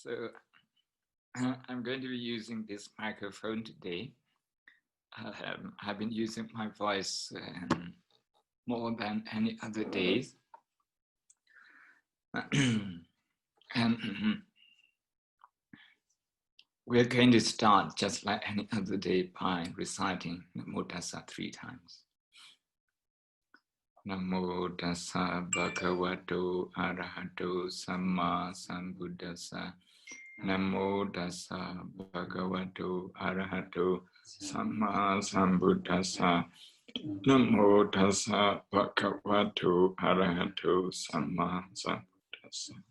So I'm going to be using this microphone today. I've been using my voice more than any other days. And we're going to start just like any other day by reciting Namo Tassa 3 times. Namo Tassa Bhagavato Arahato Samma Sambuddhassa. Namo Tassa Bhagavato Arahato Samma Sambuddhassa. Namo Tassa Bhagavato Arahato Samma Sambuddhassa.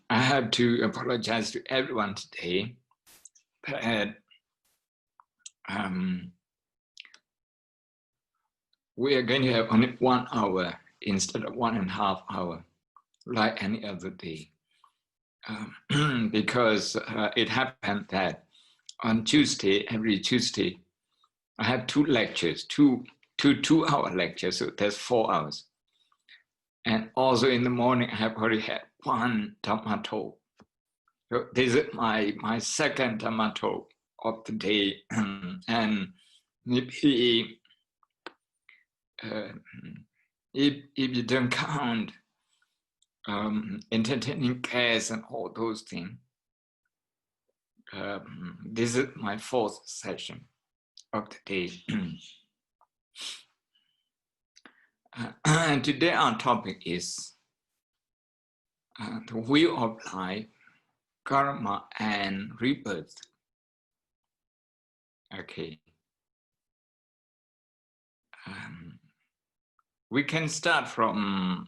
I have to apologize to everyone today that we are going to have only 1 hour instead of 1.5 hours, like any other day. Because it happened that on Tuesday, every Tuesday, I have 2 lectures, two 2-hour lectures, so that's 4 hours. And also in the morning, I have already had 1 Dhamma talk. So this is my second Dhamma talk of the day. And maybe if you don't count entertaining guests and all those things, this is my 4th session of the day. And today our topic is the wheel of life, karma, and rebirth. Okay. We can start from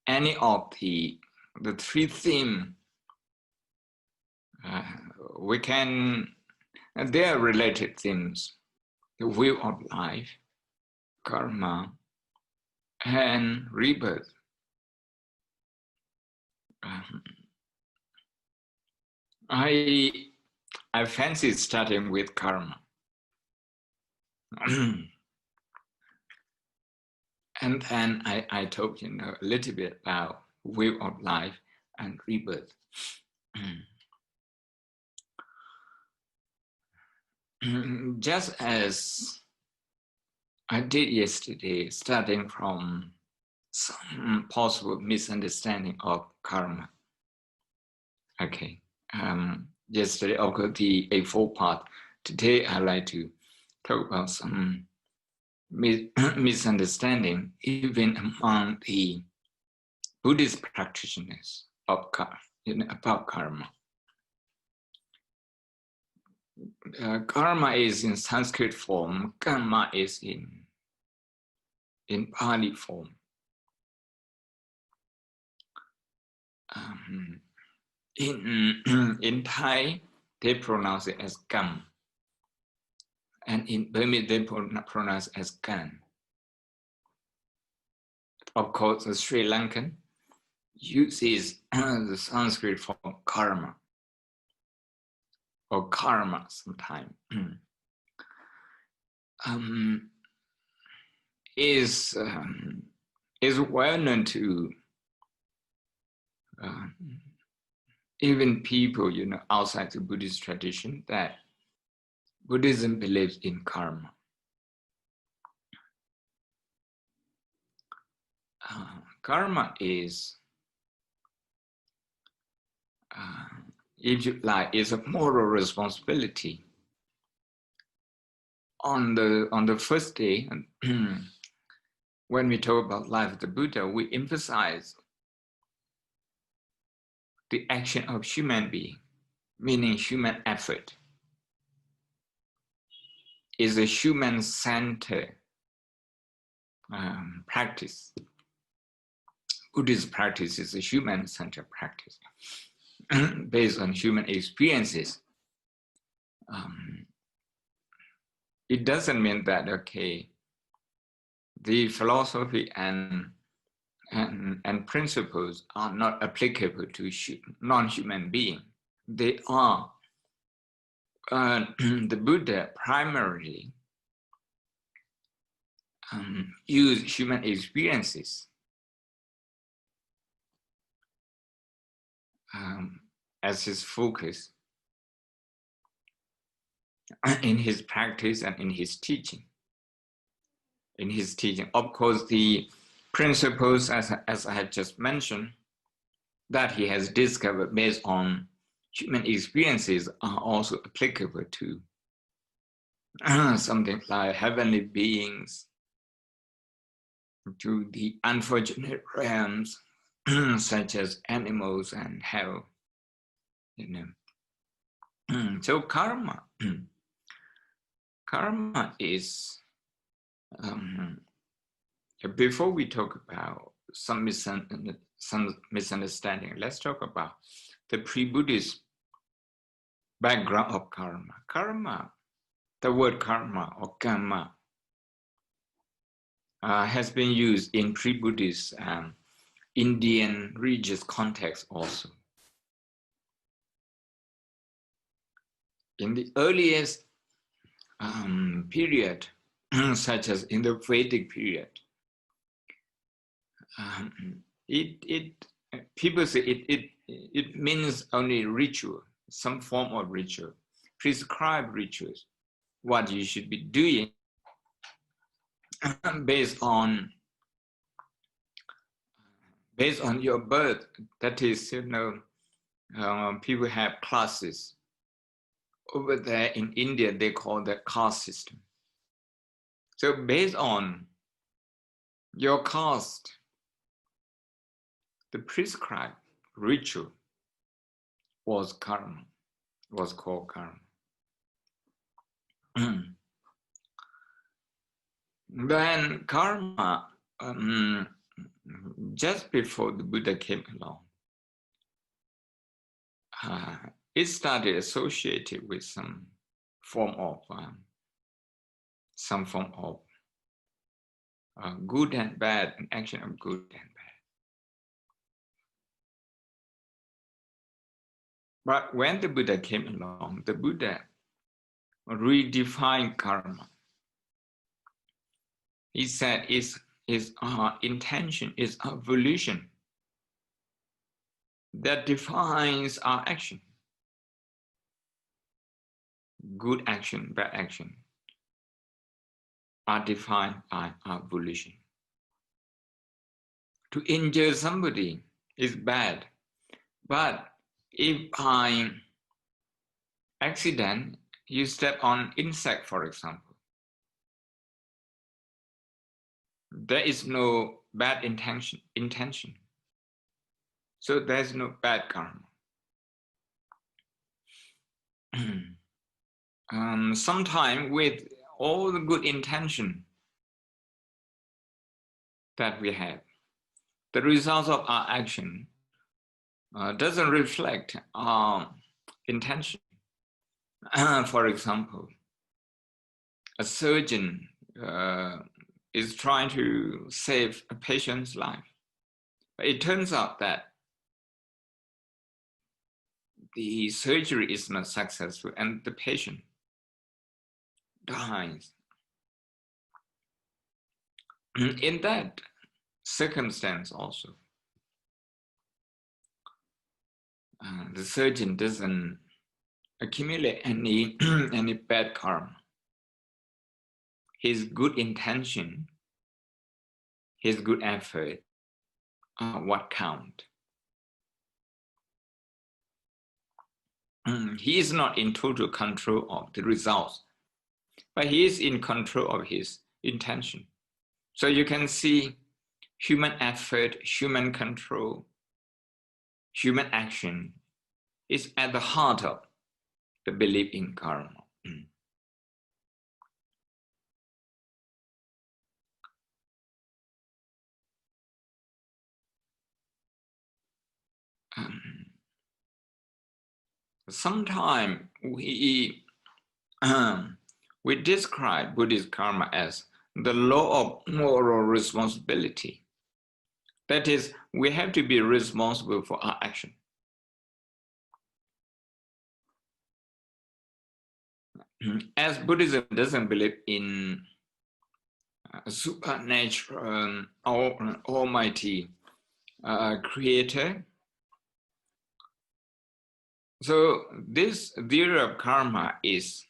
any of the 3 themes. We can, they are related themes: the wheel of life, karma, and rebirth. I fancy starting with karma. And then I told you a little bit about wheel of life and rebirth. Just as I did yesterday, starting from some possible misunderstanding of karma. Okay. Yesterday, of course, the A4 part. Today, I'd like to talk about some misunderstanding even among the Buddhist practitioners of about karma. Karma is in Sanskrit form, karma is in Pali form. In Thai, they pronounce it as kam. And in Burmese, they pronounce as kan. Of course, the Sri Lankan uses the Sanskrit form karma, or karma sometimes. Is well known to even people, outside the Buddhist tradition, that Buddhism believes in karma. Karma is, if you like, is a moral responsibility. On the first day, when we talk about life of the Buddha, we emphasize the action of human being, meaning human effort, is a human-centered practice. Buddhist practice is a human-centered practice based on human experiences. It doesn't mean that, okay, the philosophy and principles are not applicable to non-human beings. They are. The Buddha primarily use human experiences as his focus in his practice and in his teaching. In his teaching, of course, the principles, as I had just mentioned, that he has discovered based on human experiences are also applicable to something like heavenly beings, to the unfortunate realms such as animals and hell, you know. So karma is, before we talk about some misunderstanding, let's talk about the pre-Buddhist background of karma. Karma, the word karma or karma, has been used in pre-Buddhist Indian religious context also. In the earliest period, such as in the Vedic period, people say it means only ritual, some form of ritual, prescribed rituals, what you should be doing based on your birth. That is, people have classes. Over there in India, they call that caste system. So based on your caste, the prescribed ritual was karma, was called karma. Then karma, just before the Buddha came along, it started associated with some form of good and bad, an action of good and bad. But when the Buddha came along, the Buddha redefined karma. He said his intention is a volition that defines our action. Good action, bad action are defined by our volition. To injure somebody is bad, but if by accident you step on insect, for example, there is no bad intention. So there's no bad karma. Sometimes with all the good intention that we have, the results of our action doesn't reflect our intention. For example, a surgeon is trying to save a patient's life. But it turns out that the surgery is not successful and the patient dies. In that circumstance also, the surgeon doesn't accumulate any bad karma. His good intention, his good effort are what count. He is not in total control of the results, but he is in control of his intention. So you can see human effort, human control, human action is at the heart of the belief in karma. Sometimes we describe Buddhist karma as the law of moral responsibility. That is, we have to be responsible for our action. As Buddhism doesn't believe in a supernatural, almighty creator, So this theory of karma is,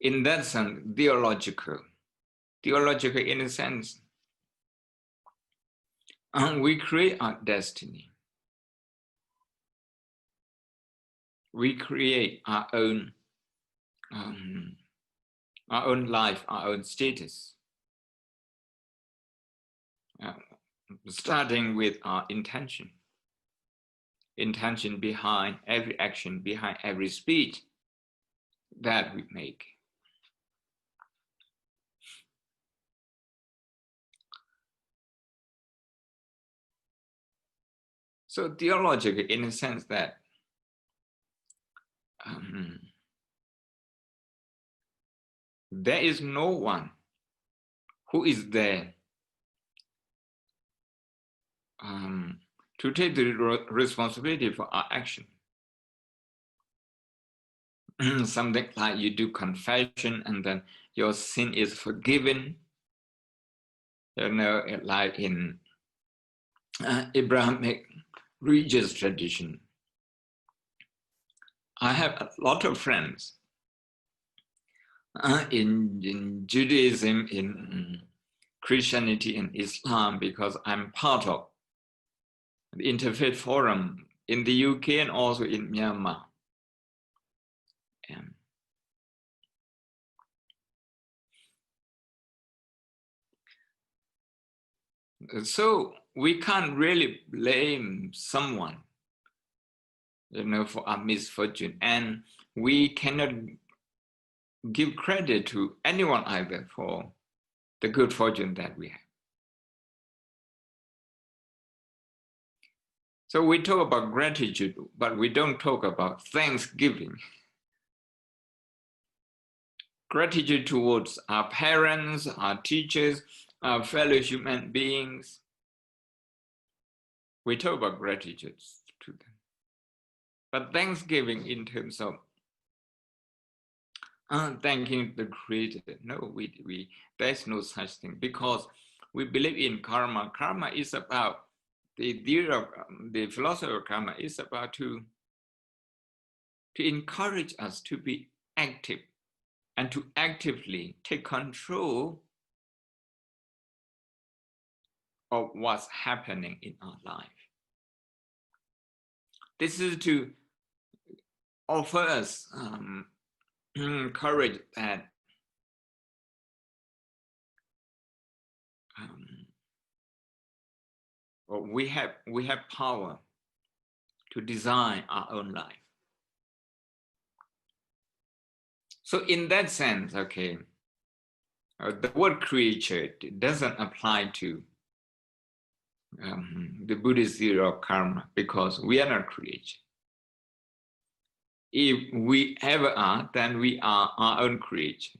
in that sense, theological. Theological in a sense, we create our destiny. We create our own life, our own status, starting with our intention behind every action, behind every speech that we make. So theological in a sense that there is no one who is there to take the responsibility for our action. Something like you do confession and then your sin is forgiven. You know, like in Abrahamic religious tradition. I have a lot of friends in Judaism, in Christianity, and Islam, because I'm part of the Interfaith Forum in the UK and also in Myanmar. So we can't really blame someone, you know, for our misfortune, and we cannot give credit to anyone either for the good fortune that we have. So we talk about gratitude, but we don't talk about thanksgiving. Gratitude towards our parents, our teachers, our fellow human beings. We talk about gratitude to them. But thanksgiving in terms of thanking the Creator, no, there's no such thing, because we believe in karma. Karma is about, the theory of the philosophy of karma is about to encourage us to be active and to actively take control of what's happening in our life. This is to offer us courage that we have power to design our own life. So in that sense, okay, the word creature doesn't apply to the Buddhist theory of karma, because we are not creature. If we ever are, then we are our own creature.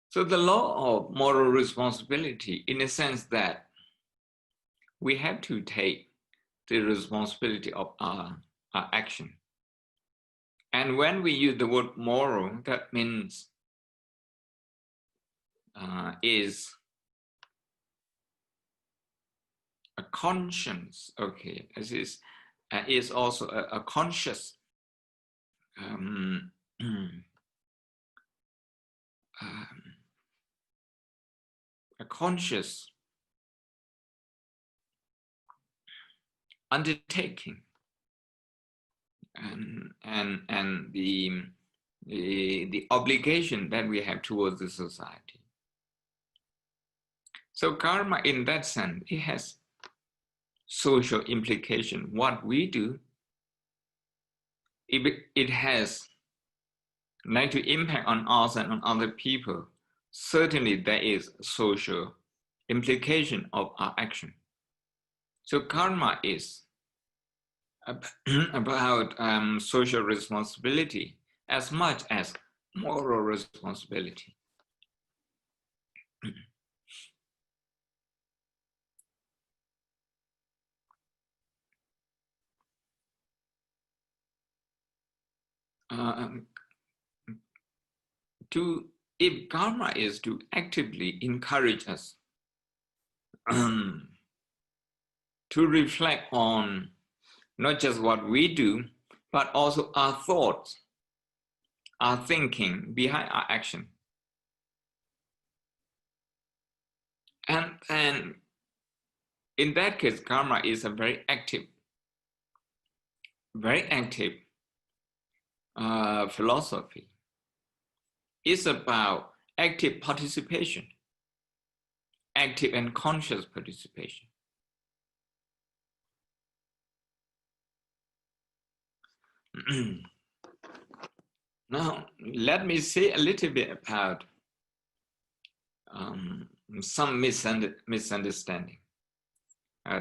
So the law of moral responsibility, in a sense that we have to take the responsibility of our action. And when we use the word moral, that means is a conscience, okay, this is also a conscious a conscious undertaking, and the obligation that we have towards the society. So karma, in that sense, it has social implication. What we do, it has like to impact on us and on other people. Certainly there is social implication of our action. So karma is about social responsibility as much as moral responsibility. If karma is to actively encourage us to reflect on not just what we do, but also our thoughts, our thinking behind our action. And in that case, karma is a very active philosophy. It's about active participation, active and conscious participation. Now, let me say a little bit about some misunderstanding.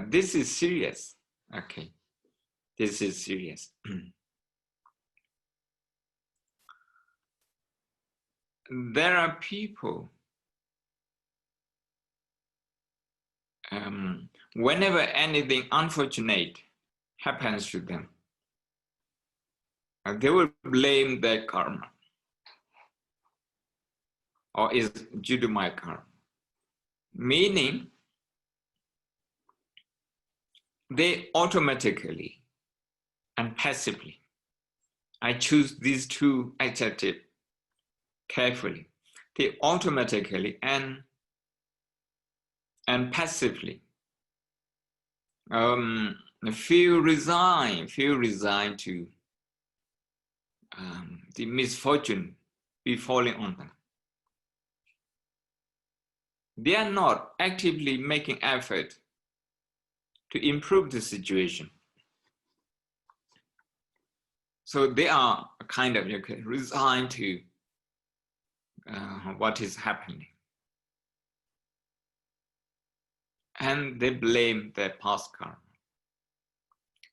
This is serious. Okay, this is serious. There are people, whenever anything unfortunate happens to them, they will blame their karma, or is due to my karma. Meaning, they automatically and passively, I choose these two adjectives carefully, they automatically and passively feel resigned to the misfortune befalling on them. They are not actively making effort to improve the situation. So they are kind of resigned to what is happening. And they blame their past karma.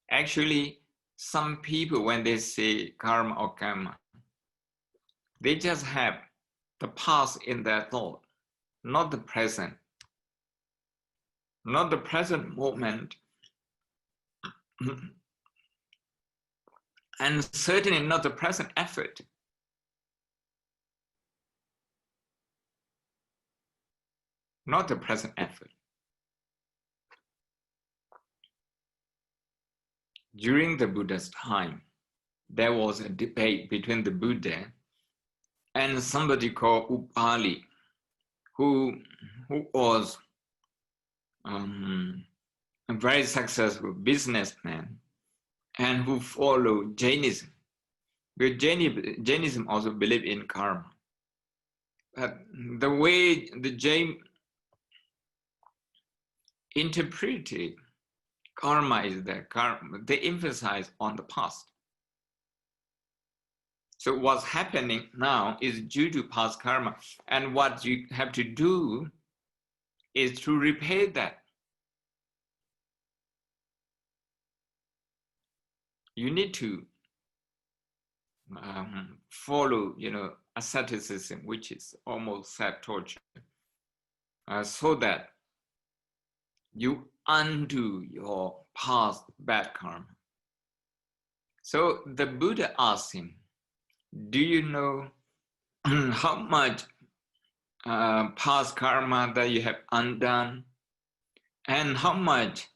Actually, some people, when they say karma or karma, they just have the past in their thought, not the present. Not the present moment, and certainly not the present effort. Not the present effort. During the Buddha's time, there was a debate between the Buddha and somebody called Pali, who was a very successful businessman and who followed Jainism. But Jainism also believed in karma. But the way the Jain interpreted karma is that they emphasize on the past. So what's happening now is due to past karma, and what you have to do is to repay that. You need to follow, asceticism, which is almost self-torture, so that you undo your past bad karma. So the Buddha asked him, do you know how much past karma that you have undone and how much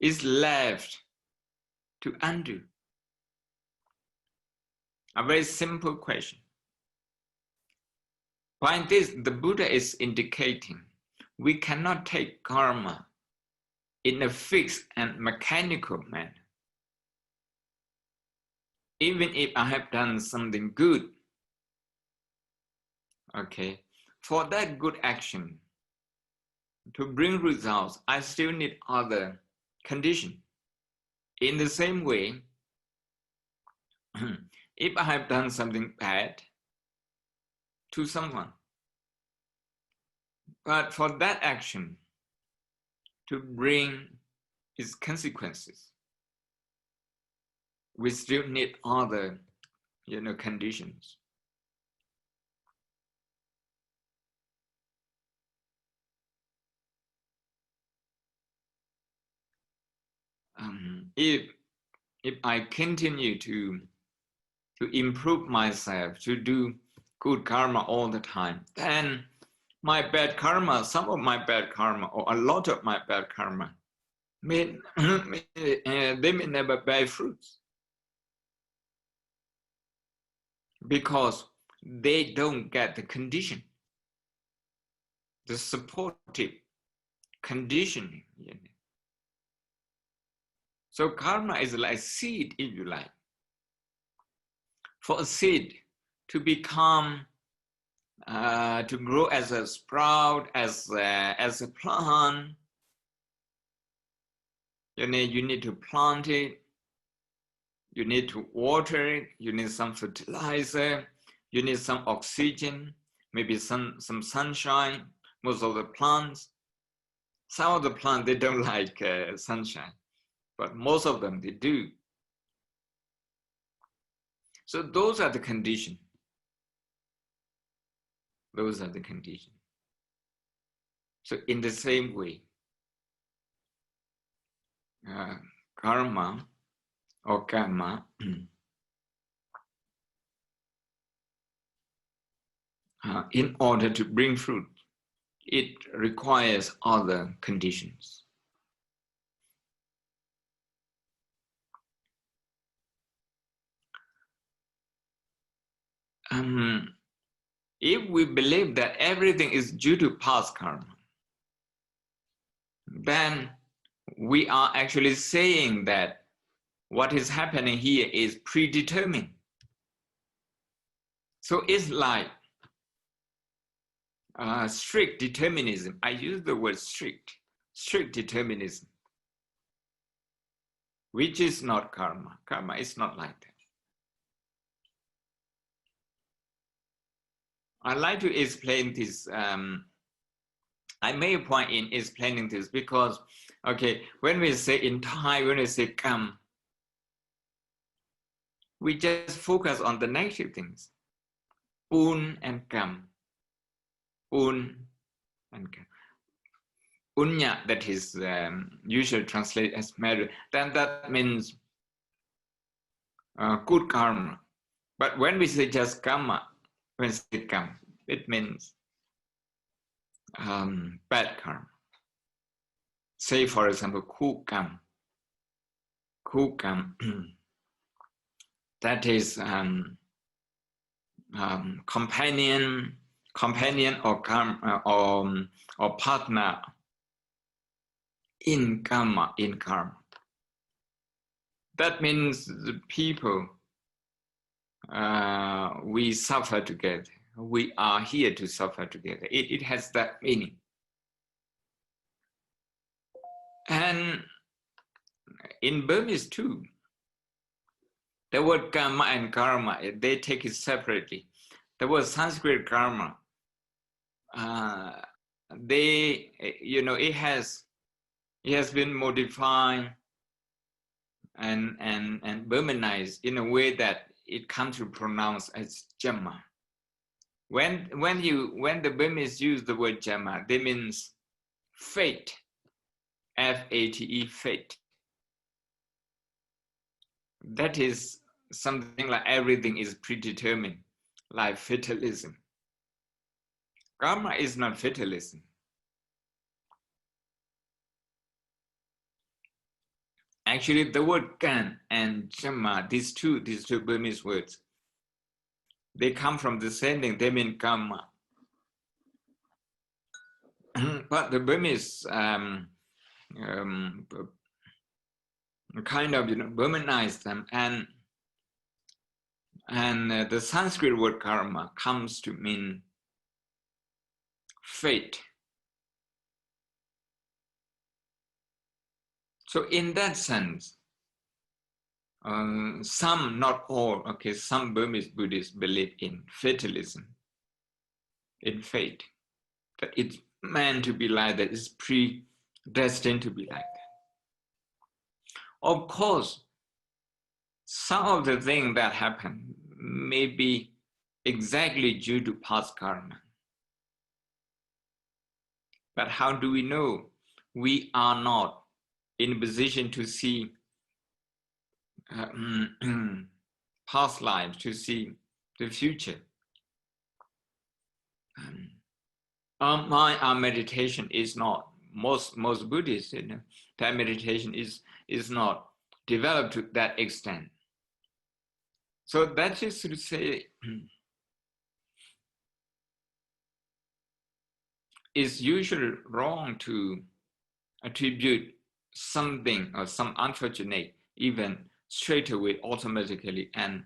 is left to undo? A very simple question. By this, the Buddha is indicating we cannot take karma in a fixed and mechanical manner. Even if I have done something good, okay, for that good action to bring results, I still need other conditions. In the same way, if I have done something bad to someone, but for that action to bring its consequences, we still need other, conditions. If I continue to improve myself, to do good karma all the time, then my bad karma, some of my bad karma, or a lot of my bad karma, they may never bear fruits because they don't get the condition, the supportive conditioning. So karma is like seed, if you like. For a seed to become, to grow as a sprout, as a plant, you need to plant it, you need to water it, you need some fertilizer, you need some oxygen, maybe some sunshine. Most of the plants, some of the plants, they don't like sunshine, but most of them, they do. So those are the conditions. Those are the conditions. So in the same way, karma or karma in order to bring fruit, it requires other conditions. If we believe that everything is due to past karma, then we are actually saying that what is happening here is predetermined. So it's like strict determinism. I use the word strict determinism, which is not karma. Karma is not like that. I like to explain this. I made a point in explaining this because, okay, when we say in Thai, when we say kam, we just focus on the negative things. Un and kam. Un and kam. Unya, that is usually translated as marriage, then that means good karma. But when we say just karma, when we say kam, it means bad karma. Say, for example, kukam. Kukam, that is companion or karma, or partner in karma, That means the people, we suffer together. We are here to suffer together. It has that meaning. And in Burmese too, the word karma and karma, they take it separately. The word Sanskrit karma, it has been modified and Burmanized in a way that it comes to pronounce as jamma. When the Burmese use the word jamma, they means fate, F-A-T-E, fate. That is something like everything is predetermined, like fatalism. Karma is not fatalism. Actually, the word kan and jamma, these two Burmese words, they come from the same thing. They mean karma. But the Burmese kind of Burmanized them, and the Sanskrit word karma comes to mean fate. So in that sense, some, not all, some Burmese Buddhists believe in fatalism, in fate, that it's meant to be like that, it's predestined to be like that. Of course, some of the things that happen may be exactly due to past karma. But how do we know? We are not in a position to see past lives, to see the future. My meditation is not, most Buddhists, that meditation is not developed to that extent. So that is to say, it's usually wrong to attribute something or some unfortunate event straight away, automatically, and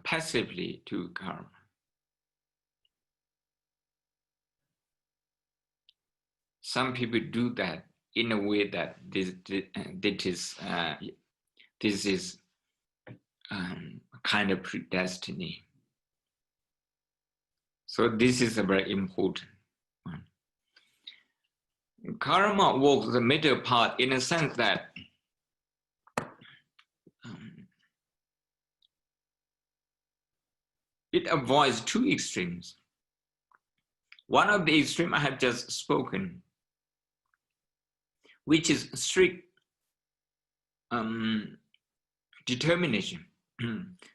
passively to karma. Some people do that in a way that this is kind of predestiny. So this is a very important one. Karma walks the middle path in a sense that it avoids two extremes. One of the extremes I have just spoken, which is strict determination.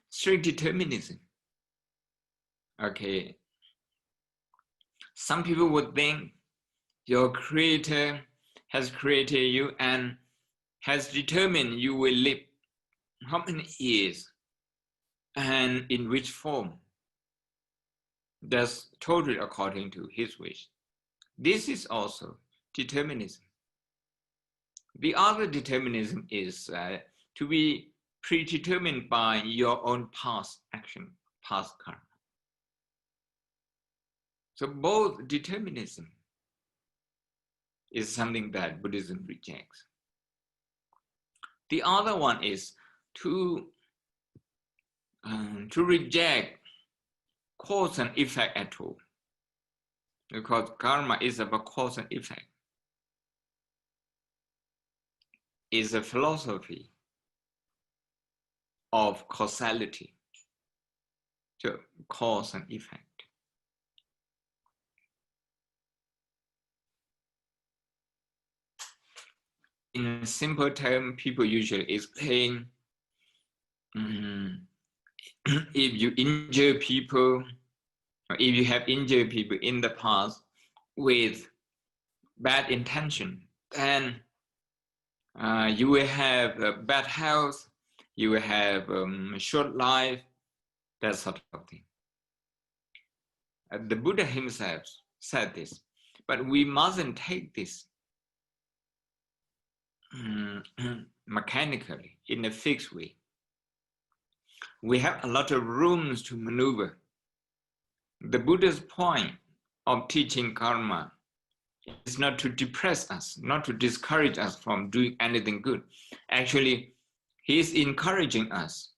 Strict determinism. Okay. Some people would think your creator has created you and has determined you will live how many years and in which form. That's totally according to his wish. This is also determinism. The other determinism is to be predetermined by your own past action, past karma. So both determinism is something that Buddhism rejects. The other one is to reject cause and effect at all, because karma is about cause and effect. Is a philosophy of causality, so cause and effect. In a simple term, people usually explain if you injure people, or if you have injured people in the past with bad intention, then you will have bad health, you will have short life, that sort of thing. The Buddha himself said this, but we mustn't take this mechanically, in a fixed way. We have a lot of rooms to maneuver. The Buddha's point of teaching karma is not to depress us, not to discourage us from doing anything good. Actually, he is encouraging us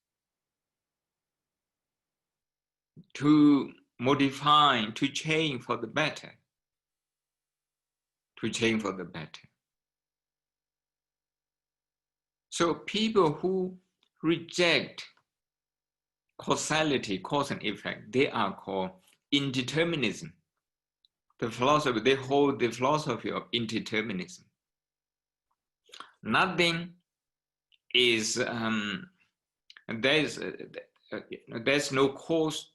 to modify, to change for the better, to change for the better. So people who reject causality, cause and effect, they are called indeterminism. The philosophy, they hold the philosophy of indeterminism. Nothing is, there's no cause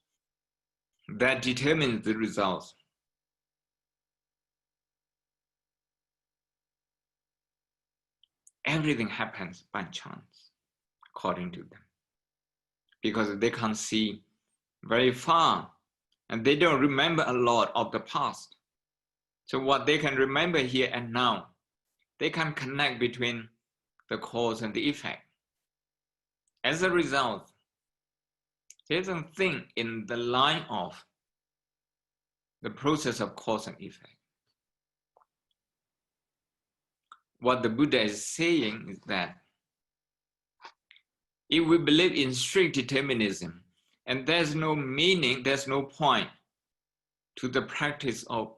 that determines the results. Everything happens by chance, according to them, because they can't see very far and they don't remember a lot of the past. So what they can remember here and now, they can connect between the cause and the effect. As a result, they don't think in the line of the process of cause and effect. What the Buddha is saying is that if we believe in strict determinism, and there's no meaning, there's no point to the practice of,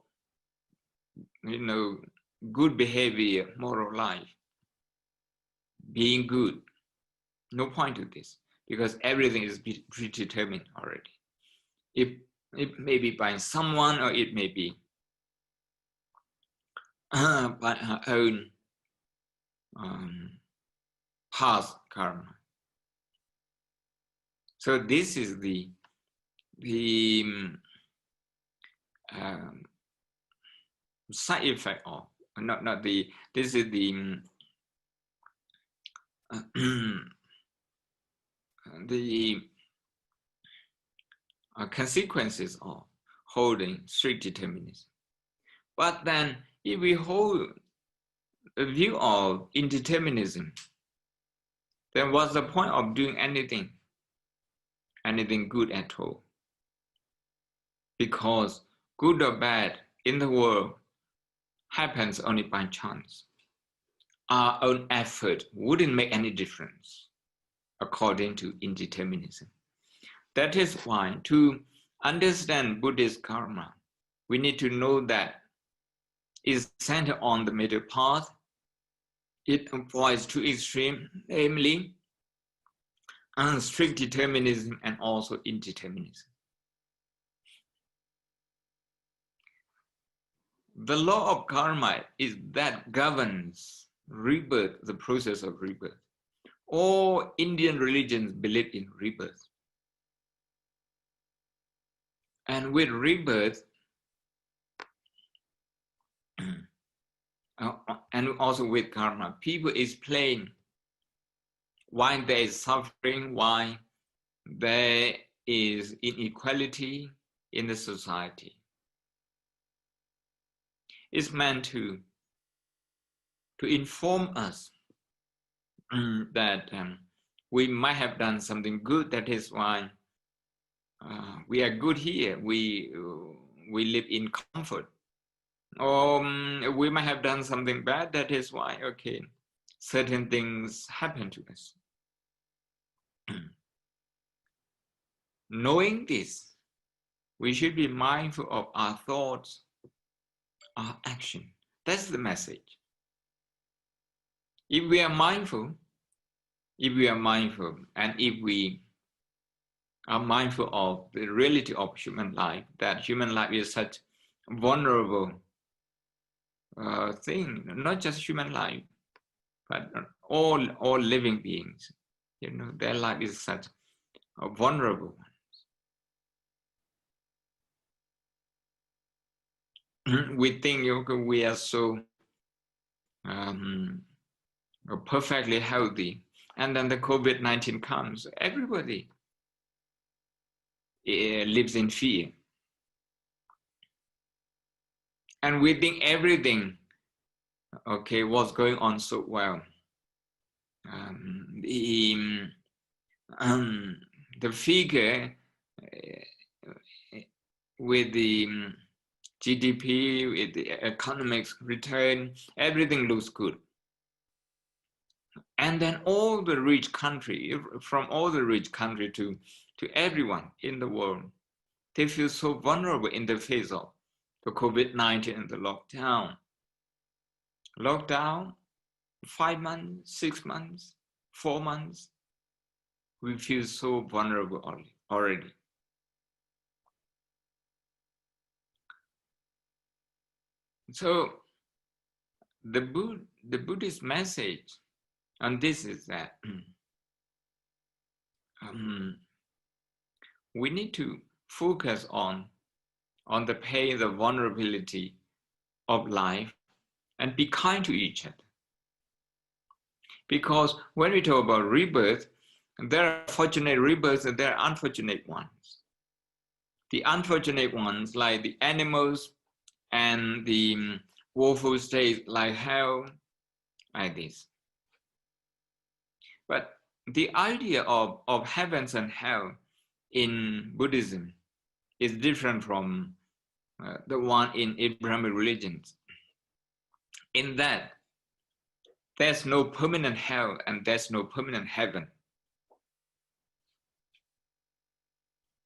good behavior, moral life, being good. No point to this, because everything is predetermined already. It may be by someone, or it may be by our own past karma. So this is the side effect of, not the, this is the the consequences of holding strict determinism. But then if we hold a view of indeterminism, then what's the point of doing anything good at all? Because good or bad in the world happens only by chance. Our own effort wouldn't make any difference, according to indeterminism. That is why, to understand Buddhist karma, we need to know that it's centered on the middle path. It avoids two extremes, namely strict determinism and also indeterminism. The law of karma is that governs rebirth, the process of rebirth. All Indian religions believe in rebirth. And with rebirth, and also with karma, people explain why there is suffering, why there is inequality in the society. It's meant to inform us that we might have done something good. That is why we are good here. We live in comfort. Or we might have done something bad. That is why, okay, certain things happen to us. Knowing this, we should be mindful of our thoughts, our action. That's the message. If we are mindful, and if we are mindful of the reality of human life, that human life is such a vulnerable thing, not just human life, but all living beings, their life is such a vulnerable one. We think we are so perfectly healthy, and then the COVID-19 comes. Everybody lives in fear, and we think everything, okay, was going on so well. The figure with the GDP, with the economic return, everything looks good. And then all the rich country, from all the rich country to everyone in the world, they feel so vulnerable in the face of the COVID-19 and the lockdown. Lockdown, 5 months, 6 months, 4 months, we feel so vulnerable already. So the Buddhist message, and this is that we need to focus on the pain, the vulnerability of life, and be kind to each other. Because when we talk about rebirth, there are fortunate rebirths and there are unfortunate ones. The unfortunate ones, like the animals and the woeful states like hell, like this. But the idea of heavens and hell in Buddhism is different from the one in Abrahamic religions. In that, there's no permanent hell and there's no permanent heaven.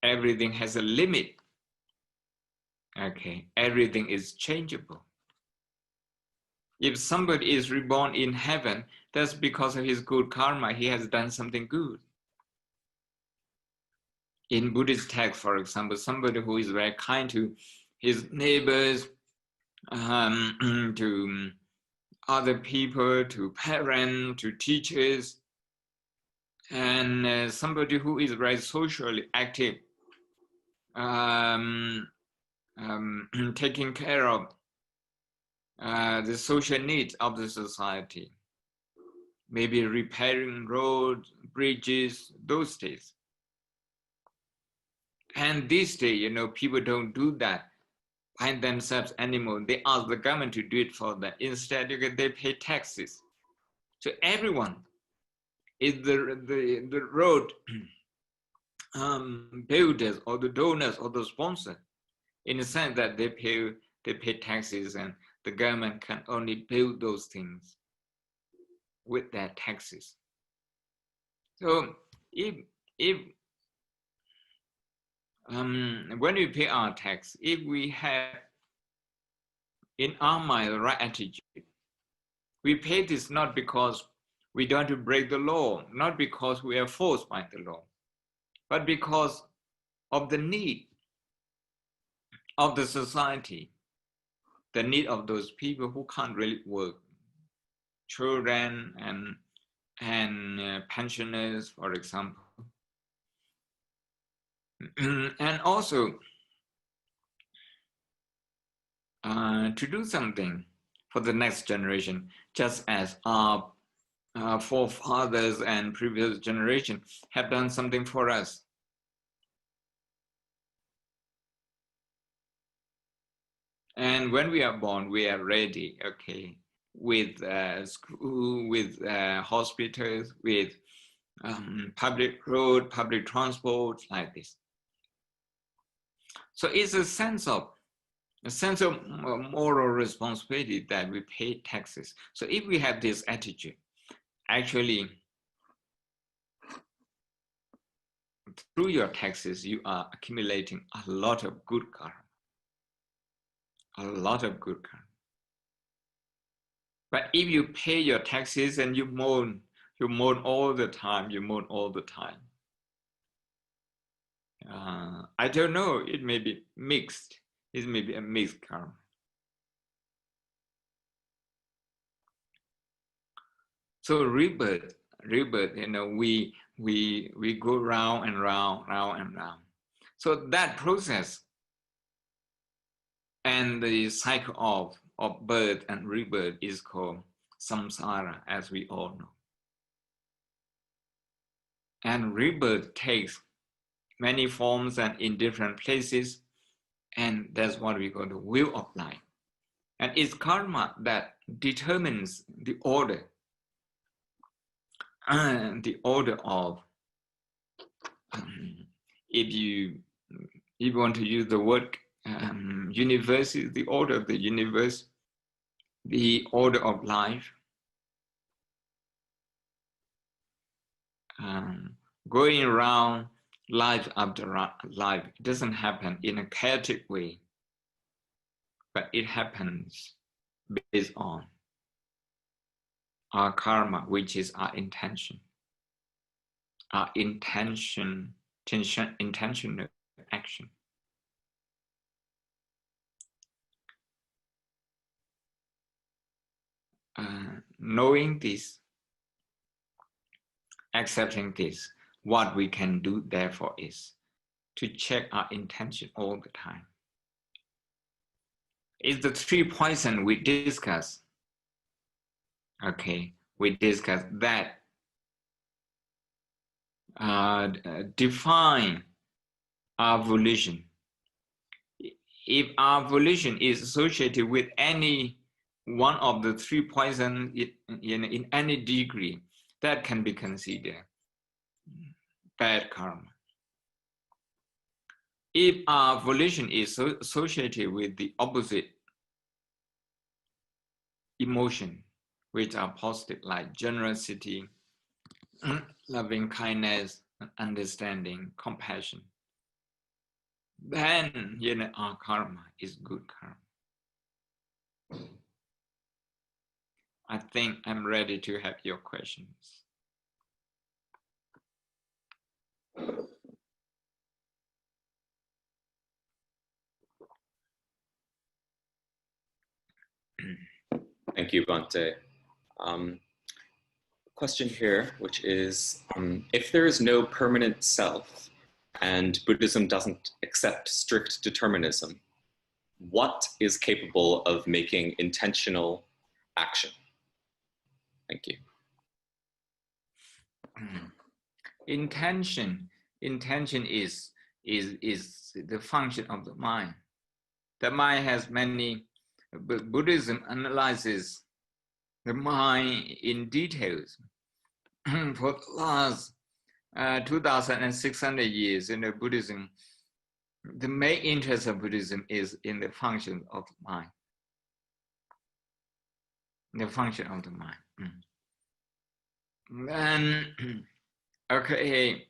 Everything has a limit. Okay, everything is changeable. If somebody is reborn in heaven, that's because of his good karma. He has done something good. In Buddhist text, for example, somebody who is very kind to his neighbors, to other people, to parents, to teachers, And somebody who is very socially active, taking care of the social needs of the society, maybe repairing roads, bridges, those days. And these days, people don't do that by themselves anymore. They ask the government to do it for them. Instead, they pay taxes. So everyone is the road builders or the donors or the sponsors, in the sense that they pay taxes, and the government can only build those things with their taxes. So if when we pay our tax, if we have in our mind the right attitude, we pay this not because we don't want to break the law, not because we are forced by the law, but because of the need of the society, the need of those people who can't really work, children and pensioners, for example. And also to do something for the next generation, just as our forefathers and previous generation have done something for us. And when we are born, we are ready, okay, with school, with hospitals, with public road, public transport, like this. So it's a sense of moral responsibility that we pay taxes. So if we have this attitude, actually, through your taxes, you are accumulating a lot of good karma. A lot of good karma. But if you pay your taxes and you moan all the time, I don't know, it may be mixed. It may be a mixed karma. So rebirth, we go round and round. So that process and the cycle of birth and rebirth is called samsara, as we all know. And rebirth takes many forms and in different places, and that's what we call the wheel of life. And it's karma that determines the order, of, if you want to use the word universe, is the order of the universe, the order of life, going around life after life. It doesn't happen in a chaotic way, but it happens based on our karma, which is our intentional action. Knowing this, accepting this, what we can do therefore is to check our intention all the time. It's the 3 points we discuss. Okay, we discuss that define our volition. If our volition is associated with any one of the 3 poisons in any degree, that can be considered bad karma. If our volition is associated with the opposite emotion, which are positive, like generosity, loving kindness, understanding, compassion, then our karma is good karma. I think I'm ready to have your questions. Thank you, Bhante. question here, which is, if there is no permanent self and Buddhism doesn't accept strict determinism, what is capable of making intentional action? Thank you. Intention is the function of the mind. The mind has many. Buddhism analyzes the mind in details. For the last 2,600 years in the Buddhism, the main interest of Buddhism is in the function of the mind. The function of the mind. And okay,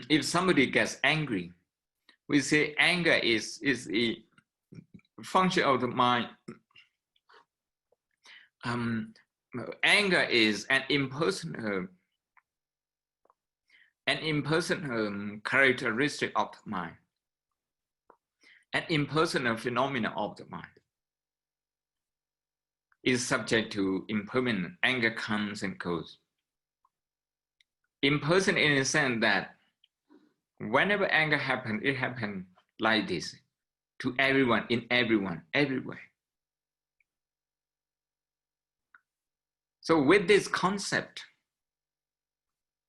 if somebody gets angry, we say anger is a function of the mind. Anger is an impersonal characteristic of the mind, an impersonal phenomenon of the mind. Is subject to impermanent. Anger comes and goes. Impersonal in the sense that whenever anger happens, it happens like this to everyone, in everyone, everywhere. So with this concept,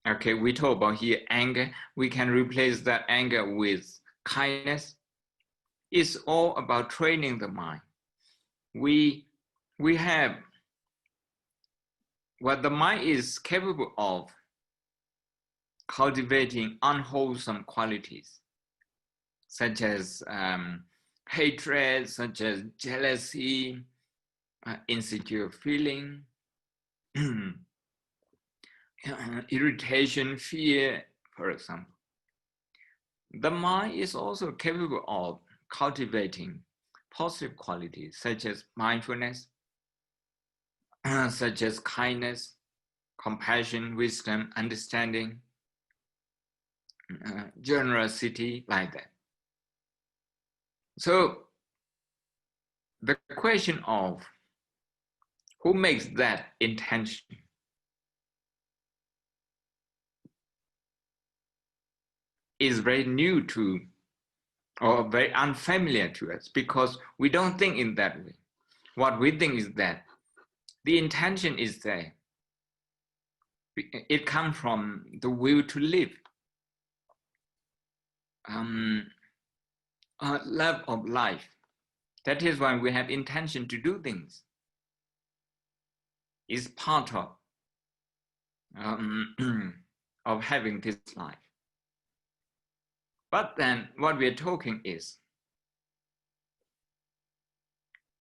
okay, we talk about here anger, we can replace that anger with kindness. It's all about training the mind. We have what the mind is capable of cultivating unwholesome qualities, such as hatred, such as jealousy, insecure feeling, irritation, fear, for example. The mind is also capable of cultivating positive qualities, such as mindfulness, such as kindness, compassion, wisdom, understanding, generosity, like that. So the question of who makes that intention is very new to, or very unfamiliar to us, because we don't think in that way. What we think is that the intention is there. It comes from the will to live, love of life. That is why we have intention to do things. It's part of having this life. But then what we are talking is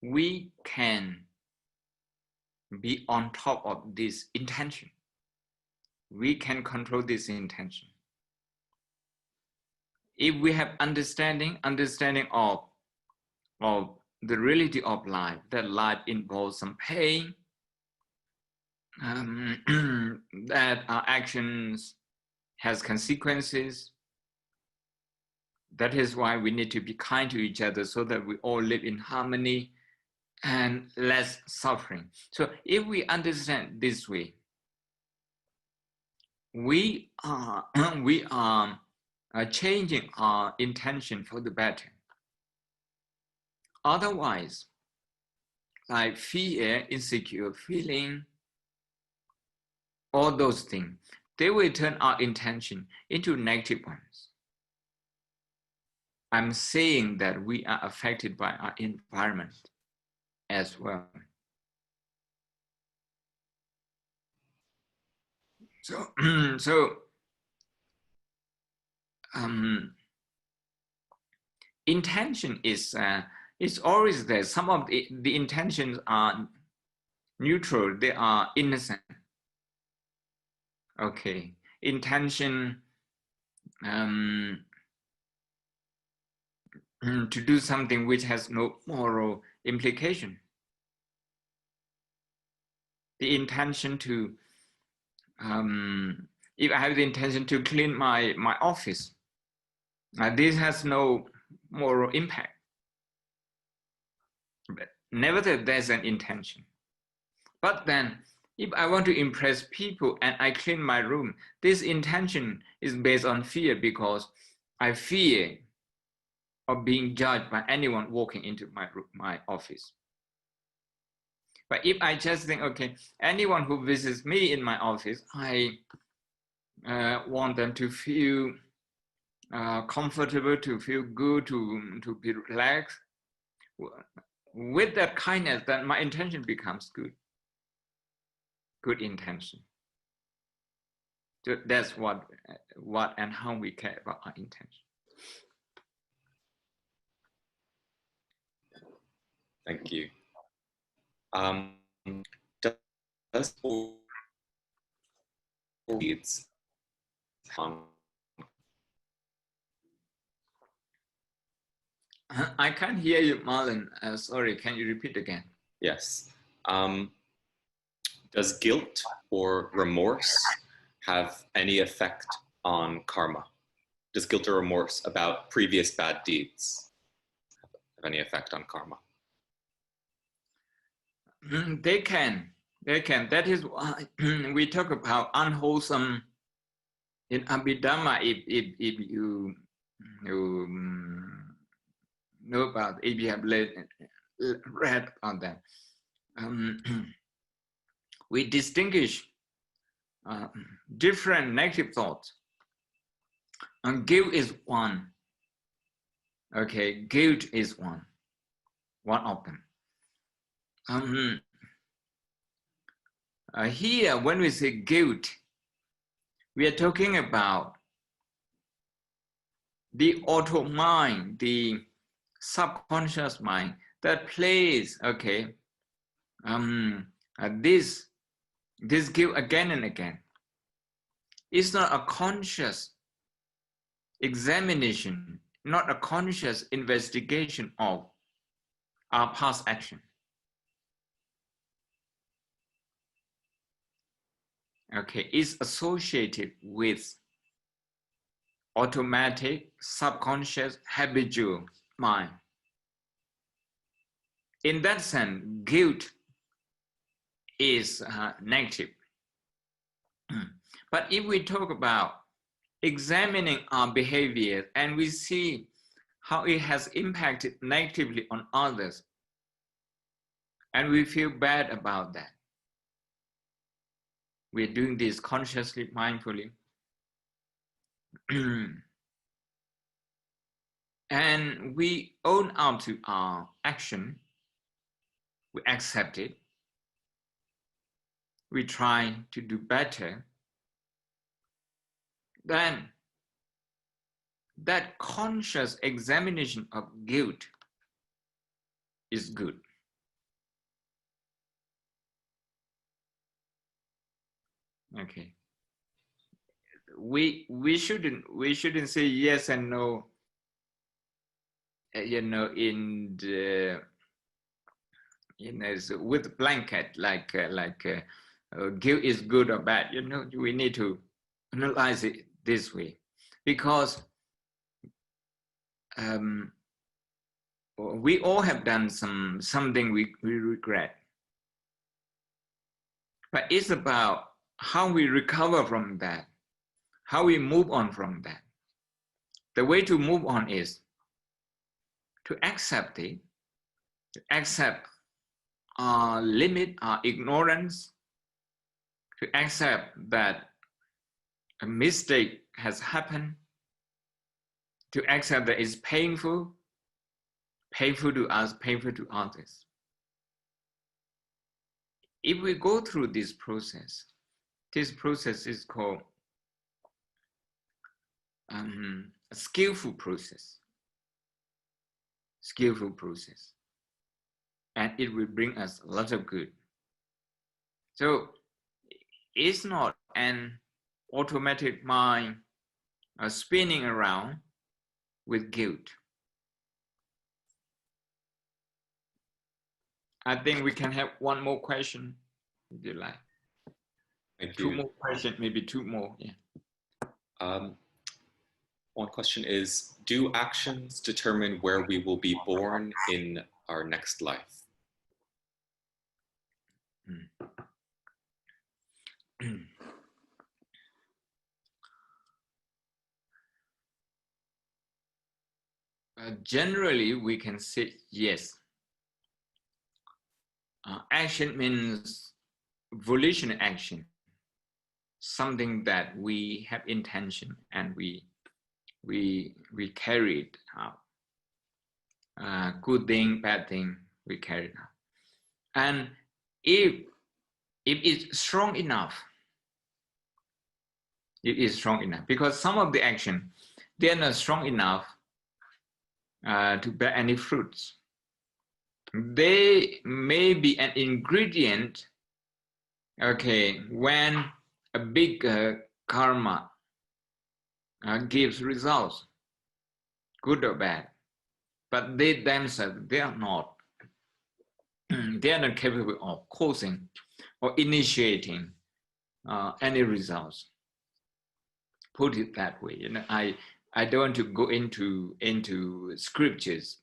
we can be on top of this intention. We can control this intention. If we have understanding of the reality of life, that life involves some pain, that our actions has consequences. That is why we need to be kind to each other so that we all live in harmony and less suffering. So if we understand this way, we are changing our intention for the better. Otherwise, like fear, insecure feeling, all those things, they will turn our intention into negative ones. I'm saying that we are affected by our environment as well. So, intention is always there. Some of the intentions are neutral, they are innocent. Okay, intention to do something which has no moral implication. The intention to, if I have the intention to clean my office, this has no moral impact. But nevertheless, there's an intention. But then, if I want to impress people and I clean my room, this intention is based on fear because I fear of being judged by anyone walking into my office. But if I just think, okay, anyone who visits me in my office, I want them to feel comfortable, to feel good, to be relaxed. With that kindness, then my intention becomes good intention. So that's what and how we care about our intention. Thank you. Does needs I can't hear you, Marlon. Sorry, can you repeat again? Yes. Does guilt or remorse have any effect on karma? Does guilt or remorse about previous bad deeds have any effect on karma? They can. That is why we talk about unwholesome in Abhidhamma. If you know about, if you have read on that, we distinguish different negative thoughts. And guilt is one. Okay, guilt is one of them. Here, when we say guilt, we are talking about the auto mind, the subconscious mind that plays, okay, this guilt again and again. It's not a conscious examination, not a conscious investigation of our past action. Okay, it's associated with automatic, subconscious, habitual mind. In that sense, guilt is negative. But if we talk about examining our behavior and we see how it has impacted negatively on others, and we feel bad about that, we're doing this consciously, mindfully, and we own up to our action, we accept it, we try to do better, then that conscious examination of guilt is good. Okay. We shouldn't say yes and no, in the, so with blanket, like guilt is good or bad. We need to analyze it this way, because we all have done something we regret, but it's about how we recover from that, how we move on from that. The way to move on is to accept it, to accept our limit, our ignorance, to accept that a mistake has happened, to accept that it's painful to us, painful to others. If we go through this process is called a skillful process, and it will bring us a lot of good. So it's not an automatic mind spinning around with guilt. I think we can have one more question, if you like. Thank you. Two more questions, maybe two more. Yeah. One question is, do actions determine where we will be born in our next life? Generally, we can say yes. Action means volitional action, something that we have intention and we carry it out. Good thing, bad thing, we carry it out. And if it's strong enough, it is strong enough, because some of the action, they are not strong enough to bear any fruits. They may be an ingredient, okay, when a big karma gives results, good or bad, but they themselves, they are not capable of causing or initiating any results. Put it that way. You know, I don't want to go into scriptures.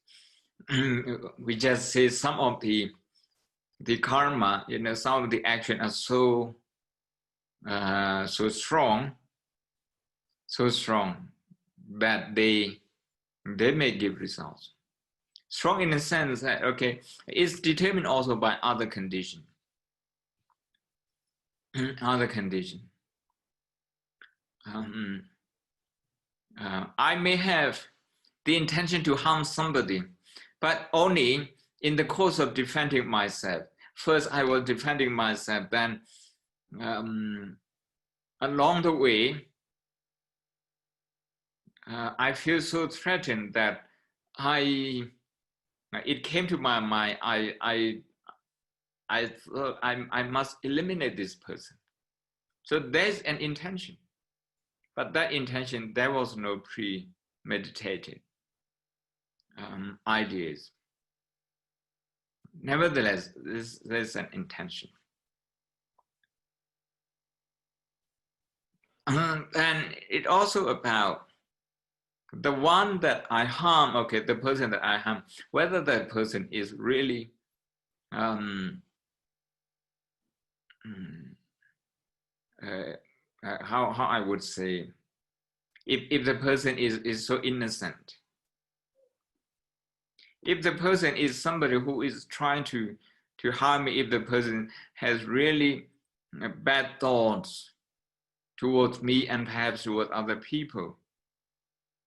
We just say some of the karma, you know, some of the action are so strong that they may give results. Strong in the sense that, okay, it's determined also by other condition. Other condition. I may have the intention to harm somebody, but only in the course of defending myself. First, I was defending myself, then along the way, I feel so threatened that it came to my mind, I thought I must eliminate this person. So there's an intention, but that intention, there was no premeditated ideas. Nevertheless, there's an intention. And it also about the one that I harm, okay, the person that I harm, whether that person is really how I would say, if the person is so innocent, if the person is somebody who is trying to harm me, if the person has really bad thoughts towards me and perhaps towards other people,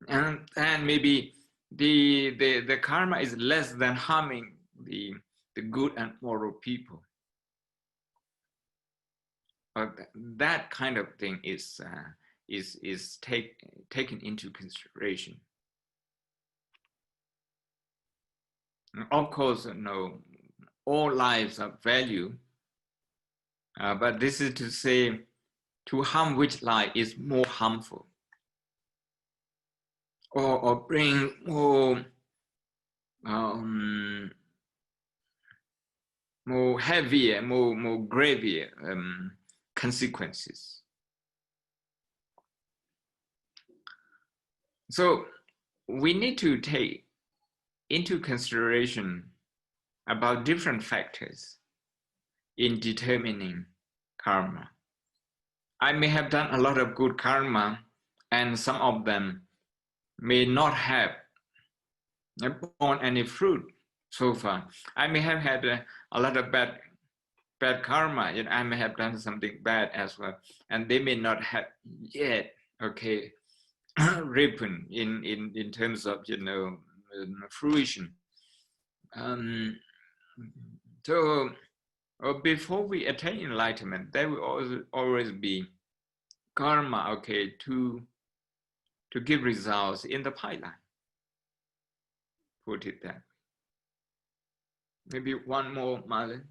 and maybe the karma is less than harming the good and moral people. But that kind of thing is taken into consideration. Of course, no, all lives are value, but this is to say, to harm which life is more harmful, or bring more heavier, more gravier consequences. So we need to take into consideration about different factors in determining karma. I may have done a lot of good karma, and some of them may not have borne any fruit so far. I may have had a lot of bad karma, and I may have done something bad as well, and they may not have yet, okay, ripen in terms of, you know, fruition. So before we attain enlightenment, there will always be karma, okay, to give results in the pipeline. Put it that way. Maybe one more, Marlon.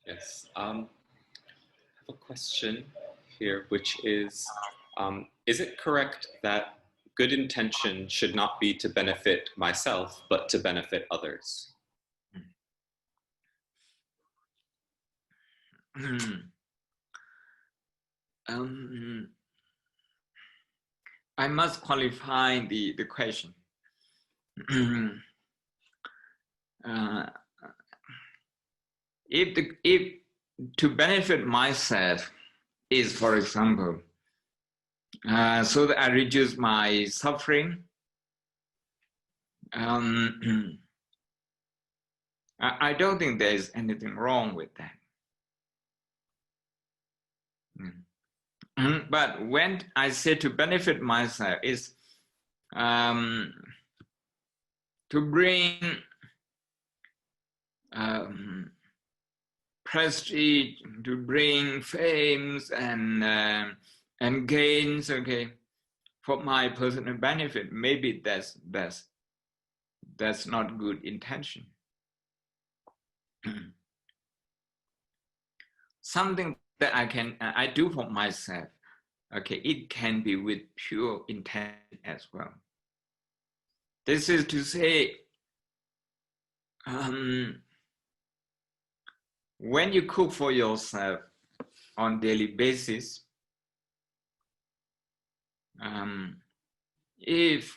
Yes. I have a question here, which is it correct that good intention should not be to benefit myself, but to benefit others? I must qualify the question. If to benefit myself is, for example, so that I reduce my suffering. I don't think there is anything wrong with that. But when I say to benefit myself, is to bring prestige, to bring fames and gains, okay, for my personal benefit. Maybe that's not good intention. Something that I do for myself, okay, it can be with pure intent as well. This is to say, when you cook for yourself on daily basis, if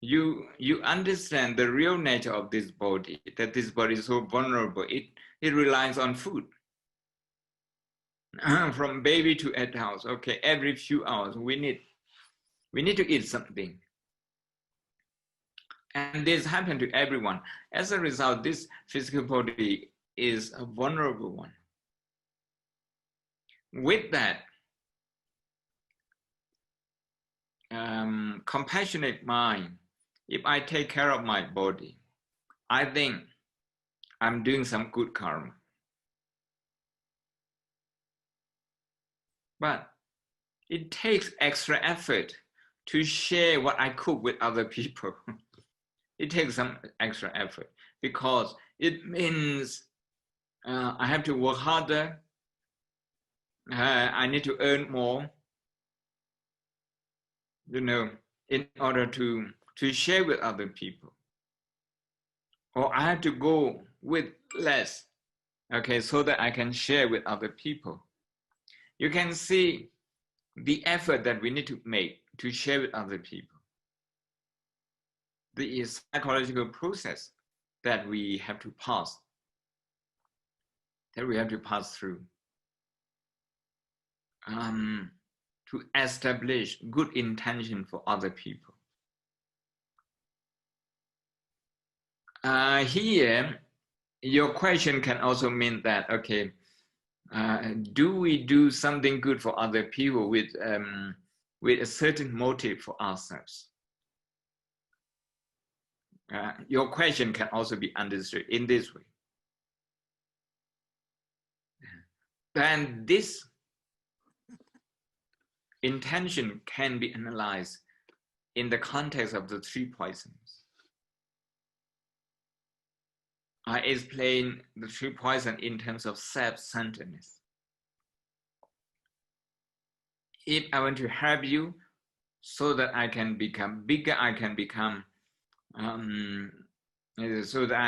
you understand the real nature of this body, that this body is so vulnerable, it relies on food. From baby to adults, okay, every few hours we need to eat something. And this happens to everyone. As a result, this physical body is a vulnerable one. With that, compassionate mind, if I take care of my body, I think I'm doing some good karma. But it takes extra effort to share what I cook with other people. It takes some extra effort because it means I have to work harder. I need to earn more, in order to share with other people. Or I have to go with less, okay, so that I can share with other people. You can see the effort that we need to make to share with other people. The psychological process that we have to pass, through to establish good intention for other people. Here, your question can also mean that, okay, do we do something good for other people with a certain motive for ourselves? Your question can also be understood in this way. Then this intention can be analyzed in the context of the three poisons. I explain the three poisons in terms of self-centeredness. If I want to help you so that I can become bigger, I can become, so that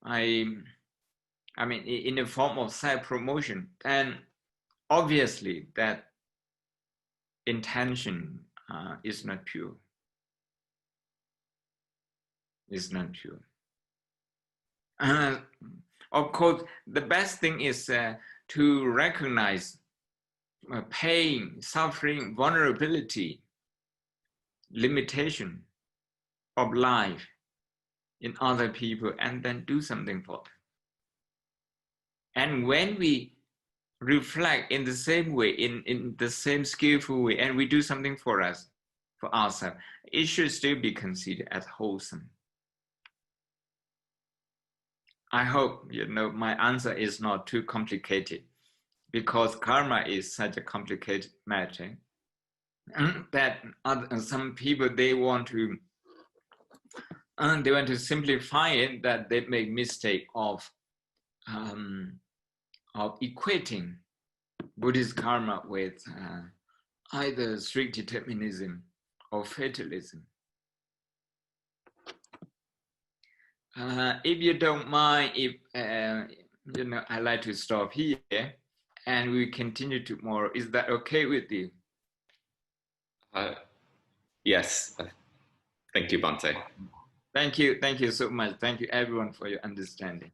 I mean, in a form of self-promotion, then obviously that intention is not pure. It's not pure. Of course, the best thing is to recognize pain, suffering, vulnerability, limitation of life in other people, and then do something for them. And when we reflect in the same way, in the same skillful way, and we do something for ourselves, it should still be considered as wholesome. I hope my answer is not too complicated, because karma is such a complicated matter that some people, they want to simplify it, that they make mistake of equating Buddhist karma with either strict determinism or fatalism. If you don't mind, if I'd like to stop here and we continue tomorrow. Is that okay with you? Yes. Thank you, Bhante. Thank you so much. Thank you everyone for your understanding.